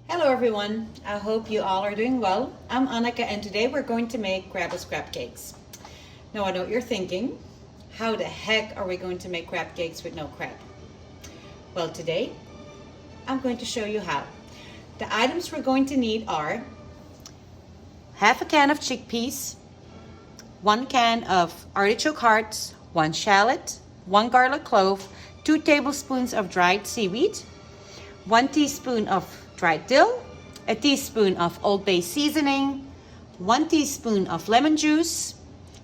Hello everyone, I hope you all are doing well. I'm Anneke and today we're going to make crab crab cakes. Now I know what you're thinking, how the heck are we going to make crab cakes with no crab? Well, today I'm going to show you how. The items we're going to need are half a can of chickpeas, 1 can of artichoke hearts, 1 shallot, 1 garlic clove, 2 tablespoons of dried seaweed, 1 teaspoon of dried dill, a teaspoon of Old Bay Seasoning, 1 teaspoon of lemon juice,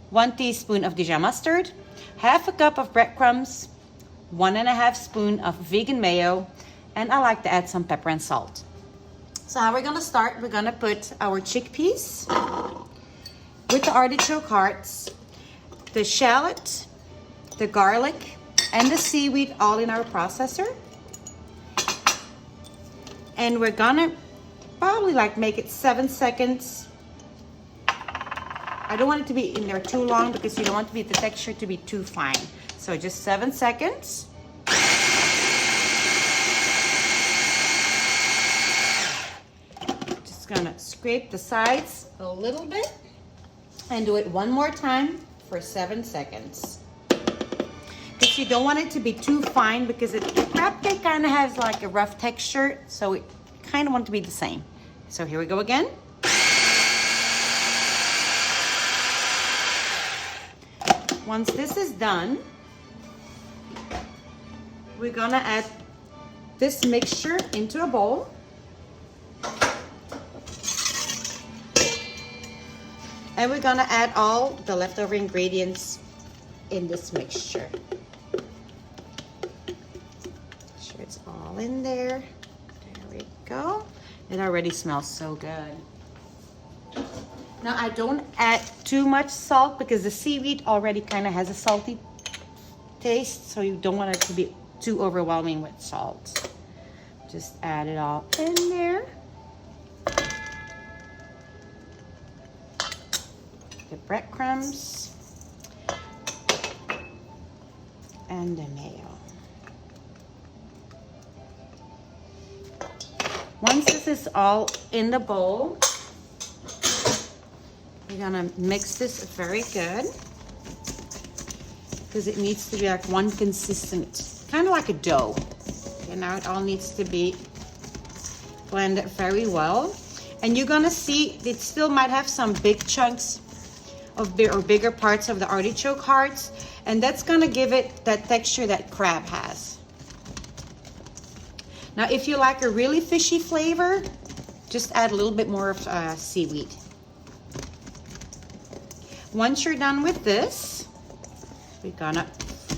1 teaspoon of Dijon Mustard, half a cup of breadcrumbs, 1.5 spoon of vegan mayo, and I like to add some pepper and salt. So how we're gonna start, we're gonna put our chickpeas with the artichoke hearts, the shallot, the garlic, and the seaweed all in our processor. And we're gonna probably make it 7 seconds. I don't want it to be in there too long because you don't want the texture to be too fine. So just 7 seconds. Just gonna scrape the sides a little bit and do it one more time for 7 seconds. Because you don't want it to be too fine because the crab cake kind of has like a rough texture, so it kind of want it to be the same. So here we go again. Once this is done, we're gonna add this mixture into a bowl. And we're gonna add all the leftover ingredients in this mixture. It's all in there. There we go. It already smells so good. Now I don't add too much salt because the seaweed already kind of has a salty taste, so you don't want it to be too overwhelming with salt. Just add it all in there. The breadcrumbs and the mayo. Once this is all in the bowl, we're gonna mix this very good because it needs to be like one consistent, kind of like a dough. Okay, now it all needs to be blended very well. And you're gonna see it still might have some big chunks of bigger parts of the artichoke hearts, and that's gonna give it that texture that crab has. Now, if you like a really fishy flavor, just add a little bit more of seaweed. Once you're done with this, we're gonna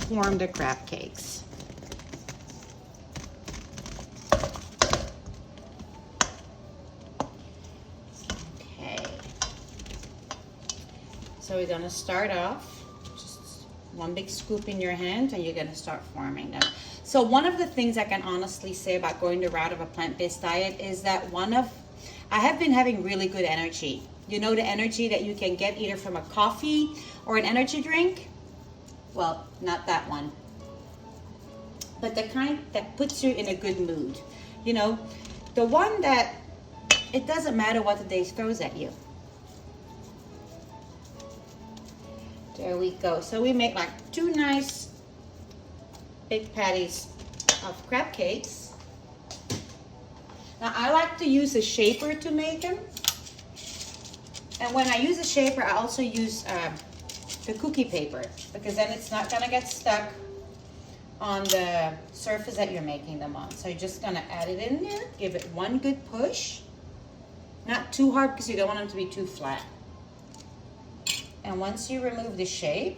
form the crab cakes. Okay. So we're gonna start off, just one big scoop in your hand, and you're gonna start forming them. So one of the things I can honestly say about going the route of a plant-based diet is that I have been having really good energy. You know, the energy that you can get either from a coffee or an energy drink? Well, not that one. But the kind that puts you in a good mood. You know, the one that it doesn't matter what the day throws at you. There we go. So we make like 2 nice big patties of crab cakes. Now I like to use a shaper to make them, and when I use a shaper I also use the cookie paper because then it's not gonna get stuck on the surface that you're making them on. So you're just gonna add it in there, give it one good push, not too hard because you don't want them to be too flat. And once you remove the shape,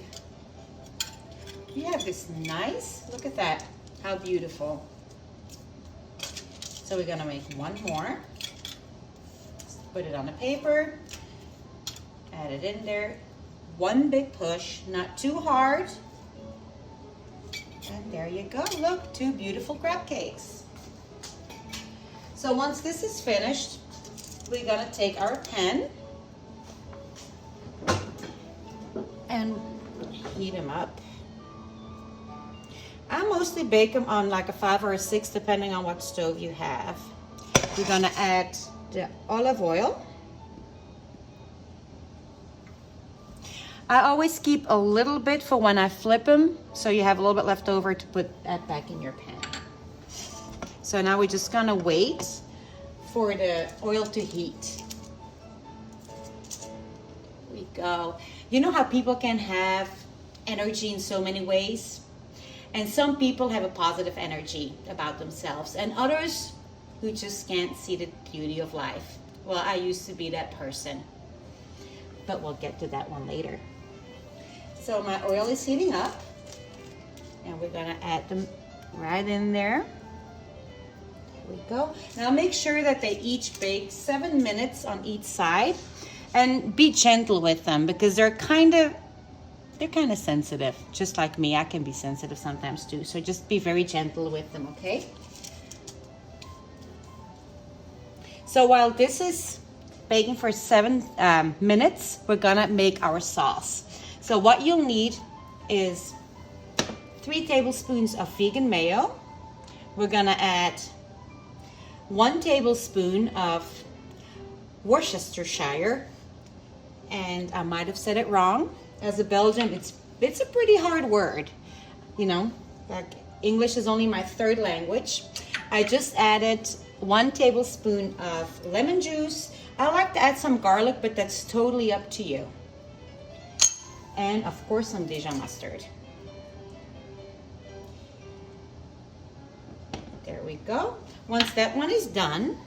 you have this nice, look at that, how beautiful. So we're gonna make one more. Put it on the paper, add it in there. One big push, not too hard. And there you go, look, 2 beautiful crab cakes. So once this is finished, we're gonna take our pan and heat them up. I mostly bake them on like a 5 or a 6 depending on what stove you have. We're gonna add the olive oil. I always keep a little bit for when I flip them, so you have a little bit left over to put that back in your pan. So now we're just gonna wait for the oil to heat. Here we go. You know how people can have energy in so many ways? And some people have a positive energy about themselves, and others who just can't see the beauty of life. Well, I used to be that person, but we'll get to that one later. So my oil is heating up, and we're gonna add them right in there. There we go. Now make sure that they each bake 7 minutes on each side, and be gentle with them because they're kind of sensitive, just like me. I can be sensitive sometimes too, so just be very gentle with them, okay? So while this is baking for 7 minutes, we're gonna make our sauce. So what you'll need is 3 tablespoons of vegan mayo. We're gonna add 1 tablespoon of Worcestershire, and I might have said it wrong. As a Belgian, it's a pretty hard word, you know, like English is only my 3rd language. I just added 1 tablespoon of lemon juice. I like to add some garlic, but that's totally up to you. And of course some Dijon mustard. There we go. Once that one is done,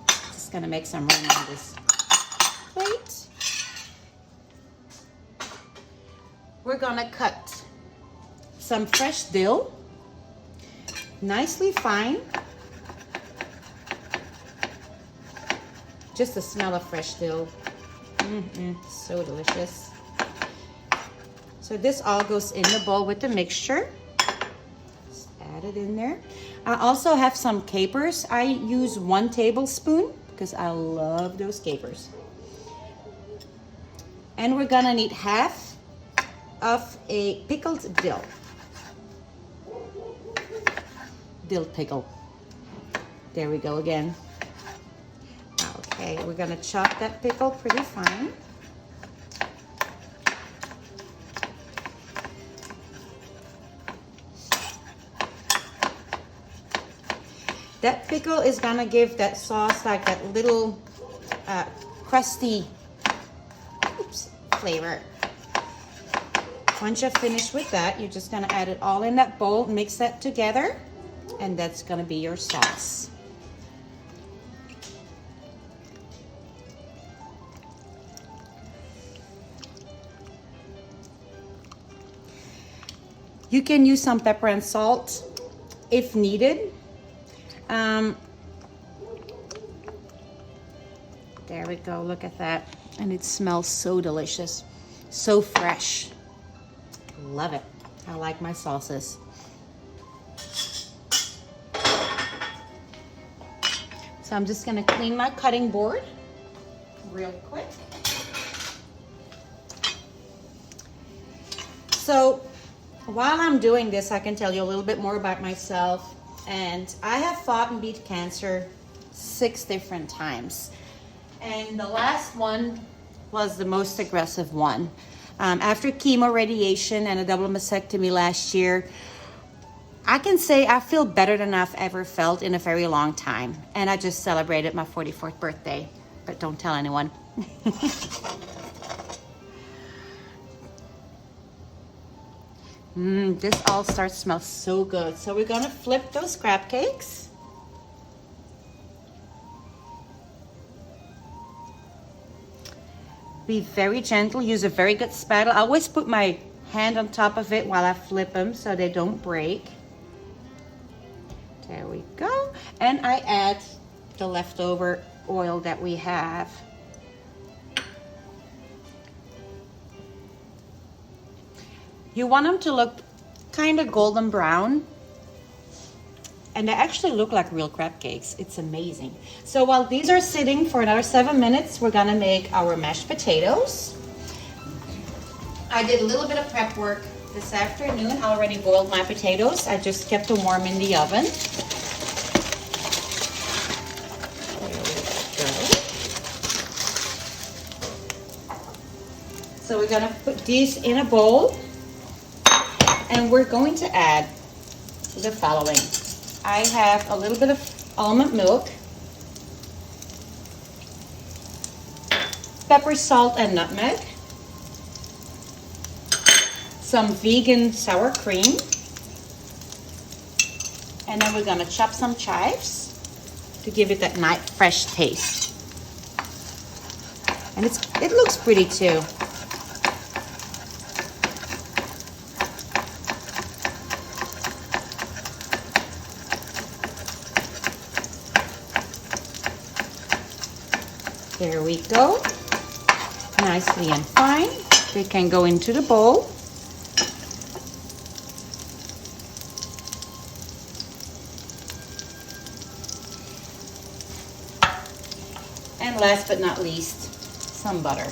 just gonna make some room on this plate. We're gonna cut some fresh dill, nicely fine. Just the smell of fresh dill, so delicious. So this all goes in the bowl with the mixture. Just add it in there. I also have some capers. I use 1 tablespoon because I love those capers. And we're gonna need half of a pickled dill. Dill pickle. There we go again. Okay, we're gonna chop that pickle pretty fine. That pickle is gonna give that sauce like that little crusty flavor. Once you're finished with that, you're just gonna add it all in that bowl, mix that together, and that's gonna be your sauce. You can use some pepper and salt if needed. There we go, look at that. And it smells so delicious, so fresh. Love it. I like my sauces. So I'm just gonna clean my cutting board real quick. So while I'm doing this, I can tell you a little bit more about myself. And I have fought and beat cancer 6 different times. And the last one was the most aggressive one. After chemo, radiation, and a double mastectomy last year, I can say I feel better than I've ever felt in a very long time. And I just celebrated my 44th birthday, but don't tell anyone. This all starts to smell so good. So we're gonna flip those crab cakes. Be very gentle, use a very good spatula. I always put my hand on top of it while I flip them so they don't break. There we go. And I add the leftover oil that we have. You want them to look kind of golden brown. And they actually look like real crab cakes. It's amazing. So while these are sitting for another 7 minutes, we're gonna make our mashed potatoes. I did a little bit of prep work this afternoon. I already boiled my potatoes. I just kept them warm in the oven. gonna put these in a bowl, and we're going to add the following. I have a little bit of almond milk, pepper, salt, and nutmeg, some vegan sour cream, and then we're gonna chop some chives to give it that nice fresh taste. And it looks pretty too. There we go. Nicely and fine. They can go into the bowl. And last but not least, some butter.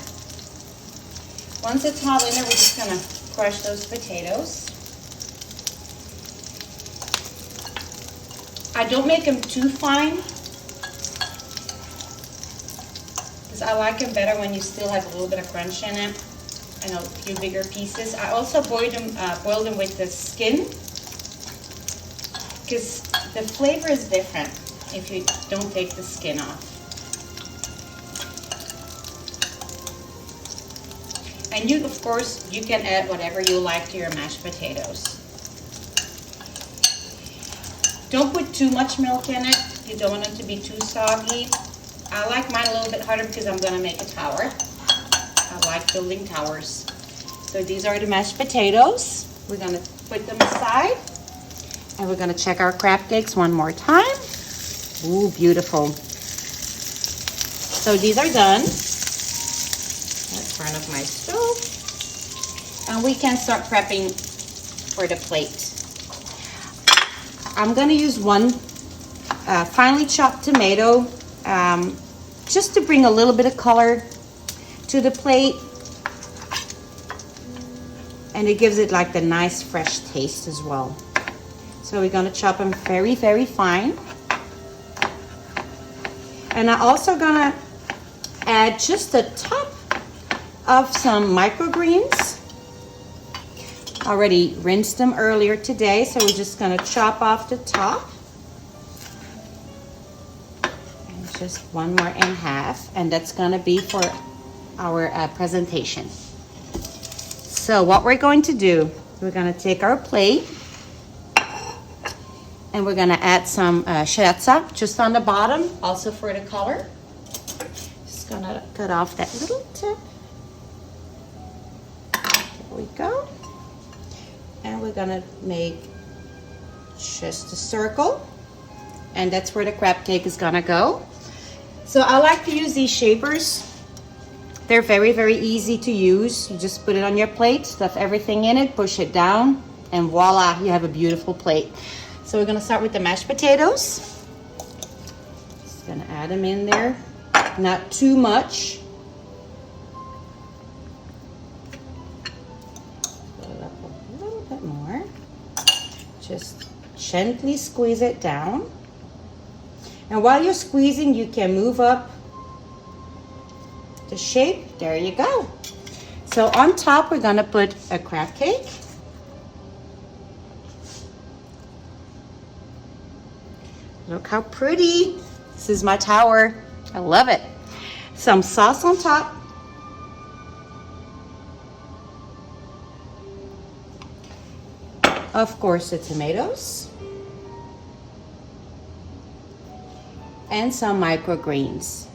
Once it's hot in there, we're just gonna crush those potatoes. I don't make them too fine, because I like them better when you still have a little bit of crunch in it and a few bigger pieces. I also boil them with the skin, because the flavor is different if you don't take the skin off. And you, of course, you can add whatever you like to your mashed potatoes. Don't put too much milk in it. You don't want it to be too soggy. I like mine a little bit harder because I'm gonna make a tower. I like building towers. So these are the mashed potatoes. We're gonna put them aside. And we're gonna check our crab cakes one more time. Ooh, beautiful. So these are done. Let's turn off my stove. And we can start prepping for the plate. I'm gonna use one finely chopped tomato just to bring a little bit of color to the plate. And it gives it like the nice fresh taste as well. So we're gonna chop them very, very fine. And I'm also gonna add just the top of some microgreens. Already rinsed them earlier today, so we're just gonna chop off the top. And just one more in half, and that's gonna be for our presentation. So what we're going to do, we're gonna take our plate and we're gonna add some shallot just on the bottom, also for the color. Just gonna cut off that little tip. There we go. And we're gonna make just a circle, and that's where the crab cake is gonna go. So I like to use these shapers. They're very, very easy to use. You just put it on your plate, stuff everything in it, push it down, and voila, you have a beautiful plate. So we're gonna start with the mashed potatoes. Just gonna add them in there, not too much. More. Just gently squeeze it down. And while you're squeezing, you can move up the shape. There you go. So on top, we're gonna put a crab cake. Look how pretty. This is my tower. I love it. Some sauce on top. Of course, the tomatoes and some microgreens.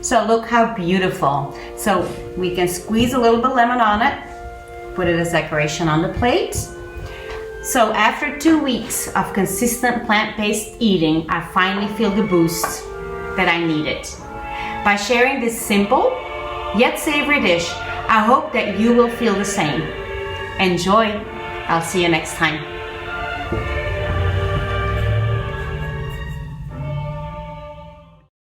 So look how beautiful. So we can squeeze a little bit of lemon on it, put it as decoration on the plate. So after 2 weeks of consistent plant-based eating, I finally feel the boost that I needed. By sharing this simple yet savory dish, I hope that you will feel the same. Enjoy. I'll see you next time.